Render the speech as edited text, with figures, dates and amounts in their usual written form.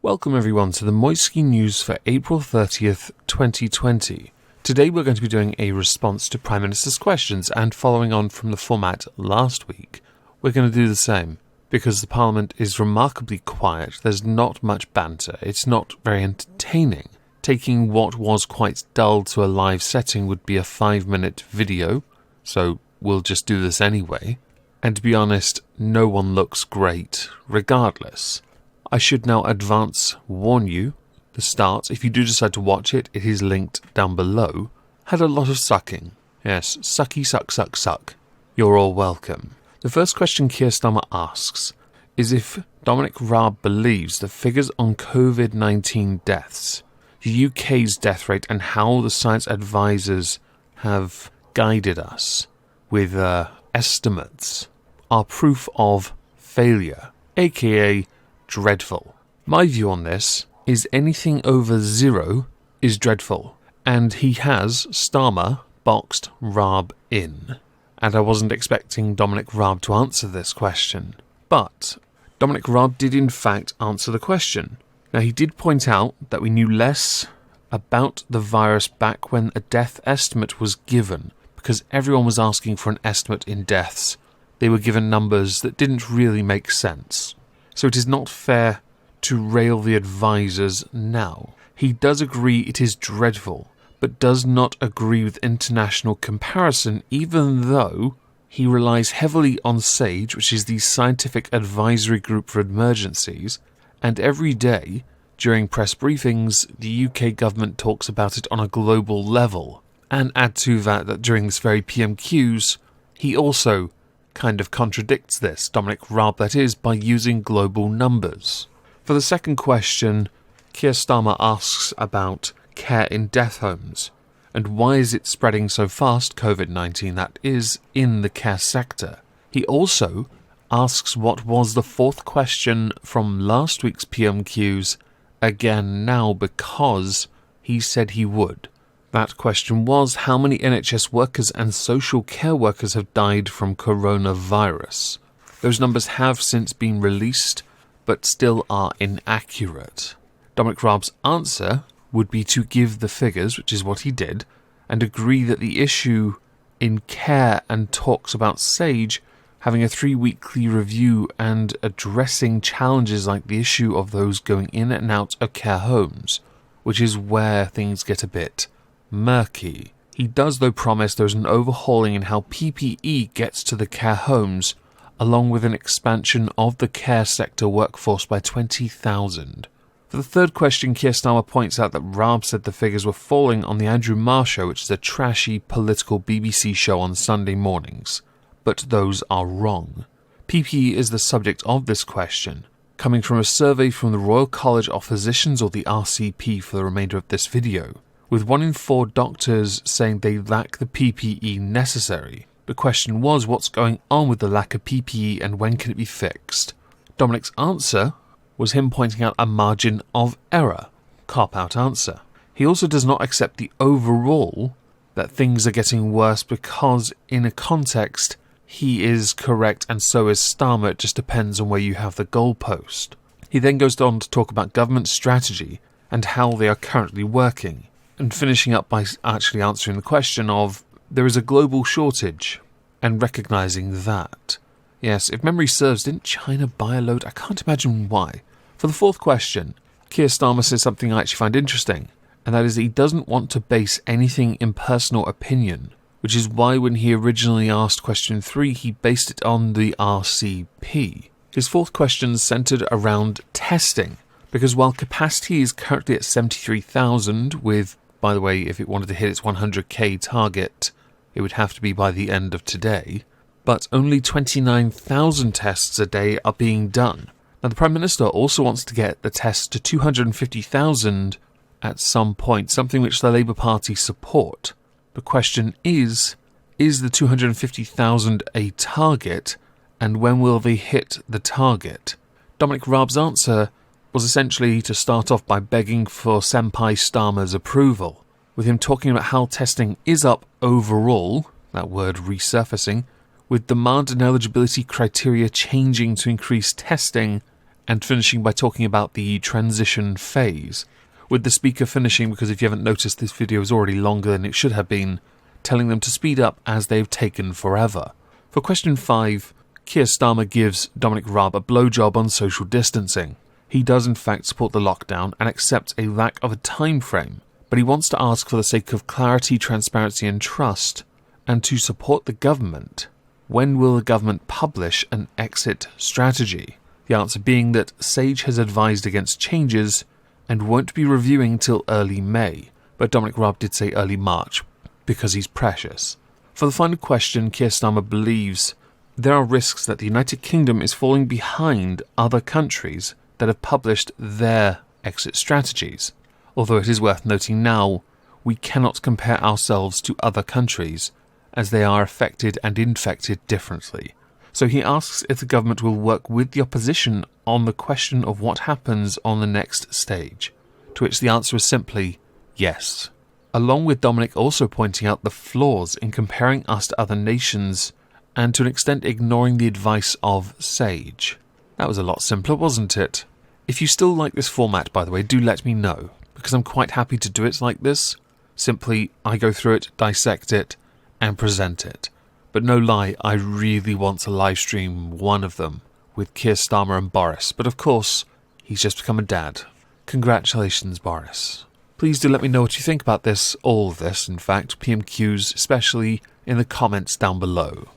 Welcome everyone to the Moisky News for April 30th, 2020. Today we're going to be doing a response to Prime Minister's questions, and following on from the format last week, we're going to do the same. Because the Parliament is remarkably quiet, there's not much banter, it's not very entertaining. Taking what was quite dull to a live setting would be a 5-minute video, so we'll just do this anyway. And to be honest, no one looks great, regardless. I should now warn you, the start, if you do decide to watch it, it is linked down below, had a lot of sucking. Yes, sucky suck suck suck. You're all welcome. The first question Keir Starmer asks is if Dominic Raab believes the figures on COVID-19 deaths, the UK's death rate, and how the science advisors have guided us with estimates are proof of failure, aka dreadful. My view on this is anything over 0 is dreadful, and he has, Starmer, boxed Raab in. And I wasn't expecting Dominic Raab to answer this question. But Dominic Raab did in fact answer the question. Now he did point out that we knew less about the virus back when a death estimate was given, because everyone was asking for an estimate in deaths. They were given numbers that didn't really make sense. So it is not fair to rail the advisors now. He does agree it is dreadful, but does not agree with international comparison, even though he relies heavily on SAGE, which is the Scientific Advisory Group for Emergencies, and every day, during press briefings, the UK government talks about it on a global level. And add to that during this very PMQs, he also kind of contradicts this, Dominic Raab that is, by using global numbers. For the second question, Keir Starmer asks about care in death homes, and why is it spreading so fast, COVID-19, that is, in the care sector. He also asks what was the fourth question from last week's PMQs, again now because he said he would. That question was, how many NHS workers and social care workers have died from coronavirus? Those numbers have since been released, but still are inaccurate. Dominic Raab's answer would be to give the figures, which is what he did, and agree that the issue in care and talks about SAGE having a 3-weekly review and addressing challenges like the issue of those going in and out of care homes, which is where things get a bit murky. He does though promise there's an overhauling in how PPE gets to the care homes, along with an expansion of the care sector workforce by 20,000. For the third question, Keir Starmer points out that Raab said the figures were falling on the Andrew Marr Show, which is a trashy political BBC show on Sunday mornings. But those are wrong. PPE is the subject of this question, coming from a survey from the Royal College of Physicians, or the RCP, for the remainder of this video, with 1 in 4 doctors saying they lack the PPE necessary. The question was, what's going on with the lack of PPE and when can it be fixed? Dominic's answer was him pointing out a margin of error. Cop-out answer. He also does not accept the overall that things are getting worse because, in a context, he is correct and so is Starmer. It just depends on where you have the goalpost. He then goes on to talk about government strategy and how they are currently working, and finishing up by actually answering the question of, there is a global shortage, and recognising that. Yes, if memory serves, didn't China buy a load? I can't imagine why. For the fourth question, Keir Starmer says something I actually find interesting, and that is he doesn't want to base anything in personal opinion, which is why when he originally asked question 3, he based it on the RCP. His fourth question centred around testing, because while capacity is currently at 73,000 with, by the way, if it wanted to hit its 100k target, it would have to be by the end of today, but only 29,000 tests a day are being done. Now the Prime Minister also wants to get the tests to 250,000 at some point, something which the Labour Party support. The question is the 250,000 a target, and when will they hit the target? Dominic Raab's answer was essentially to start off by begging for Senpai Starmer's approval. with him talking about how testing is up overall, that word resurfacing, with demand and eligibility criteria changing to increase testing, and finishing by talking about the transition phase, with the speaker finishing, because if you haven't noticed, this video is already longer than it should have been, telling them to speed up as they've taken forever. For question 5, Keir Starmer gives Dominic Raab a blowjob on social distancing. He does in fact support the lockdown and accepts a lack of a time frame, but he wants to ask for the sake of clarity, transparency and trust, and to support the government. When will the government publish an exit strategy? The answer being that Sage has advised against changes and won't be reviewing till early May, but Dominic Raab did say early March, because he's precious. For the final question, Keir Starmer believes there are risks that the United Kingdom is falling behind other countries that have published their exit strategies. Although it is worth noting now, we cannot compare ourselves to other countries, as they are affected and infected differently. So he asks if the government will work with the opposition on the question of what happens on the next stage, to which the answer is simply yes. Along with Dominic also pointing out the flaws in comparing us to other nations and to an extent ignoring the advice of Sage. That was a lot simpler, wasn't it? If you still like this format, by the way, do let me know, because I'm quite happy to do it like this. Simply, I go through it, dissect it, and present it. But no lie, I really want to live stream one of them with Keir Starmer and Boris. But of course, he's just become a dad. Congratulations, Boris. Please do let me know what you think about this, all of this, in fact, PMQs, especially in the comments down below.